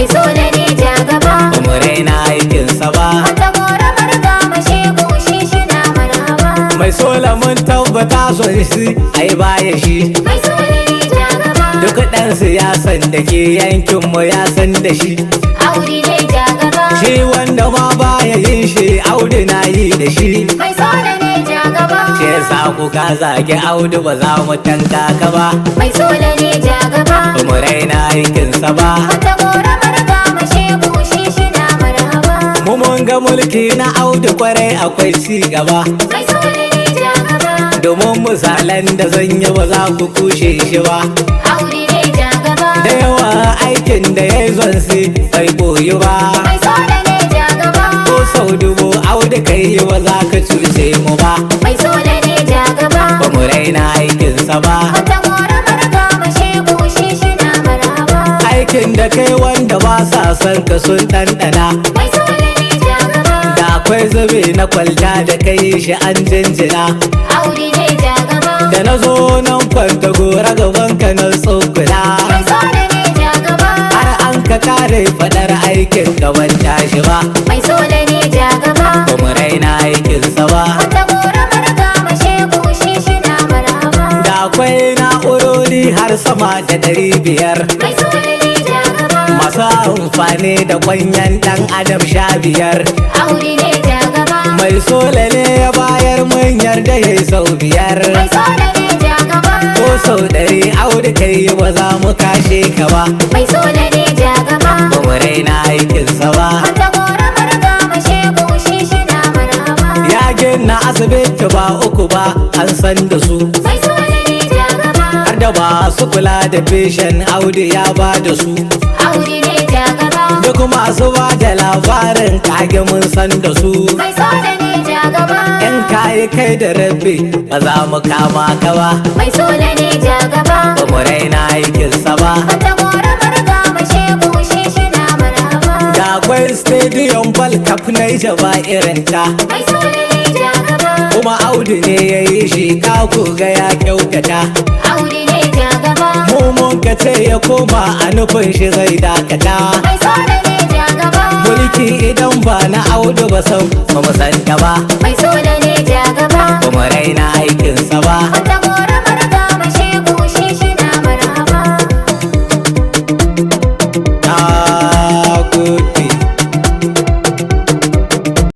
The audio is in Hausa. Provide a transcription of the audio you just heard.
mai so da ne ja gaba, ba mu raina aikinsa ba. wata gora marga mashe goshi shi na marhaba, Mai sola mun tabbata son shi ai baya shi. mai so da ne ja gaba, Duk ɗan siyasan da ke yankinmu ya san da shi. Audu ne ja gaba, Shi wanda ma baya yin shi Audu na yi da shi. mai so da ne ja gaba, Shi yasa kuka zage Audu ba za mu tanka ka ba. mai so da ne ja gaba, Ba mu raina aikinsa ba. wata gora marga mashe goshi shi na marhaba, Mu mun ga mulki na Audu kwarai akwai ci gaba. mai so da ne ja gaba, Domin misalan da zan yi ba za ku kushe shi ba. Audu ne ja gaba, Da yawa aikin da ya yi zon si bai koyi ba. mai so da ne ja gaba, Ko sau dubu Audu kai yi ba za ka cuce mu ba. mai so da ne ja gaba, Ba mu raina aikinsa ba. wata gora marga mashe goshi shi na marhaba, Aikin da kai wanda ba sa son ka sun ɗanɗana. mai so da ne ja gaba, Da akwai zube na kwalta da kai shi an jinjina. Audu ne ja gaba, Da na zo nan kwanta gora gaban ka na tsokuna. mai so da ne ja gaba, Har an ka kare faɗar aikin gaban tashi ba. mai so da ne ja gaba, Ba mu raina aikinsa ba. wata gora marga mashe goshi shi na marhaba, Da akwai na'urori har sama da 500. mai so da ne ja gaba, Masu amfani da kwanyan ɗan adam 15. Audu ne ja gaba, Mai sola ne ya bayar mun yarda ya yi sau 5. mai so da ne ja gaba, Ko sau 100 Audu kai ba za mu kashe ka ba. mai so da ne ja gaba, Ba mu raina aikinsa ba. wata gora marga mashe goshi shi na marhaba, Ya gina asibiti ba uku ba an san da su. mai so da ne ja gaba, Har da ba su kula da feshen Audu ya ba da su. Audu ne ja gaba, Duk masu ba da labarin kage mun san da su. mai so da ne ja gaba, In kayi kai da rabbi ba za mu kama ka ba. mai so da ne ja gaba, Ba mu raina aikinsa ba. wata gora marga mashe goshi shi na marhaba, Da akwai stadium ball cup na ba irin ta. mai so da ne ja gaba, Kuma Audu ne ya yi shi ka ga ya kyautata. Audu ne ja gaba, Mu mun ka ce ya koma a nufin shi zai dakata. mai so da ne ja gaba, Mulki idan ba na Audu ba san ba mu san ta ba. mai so da ne ja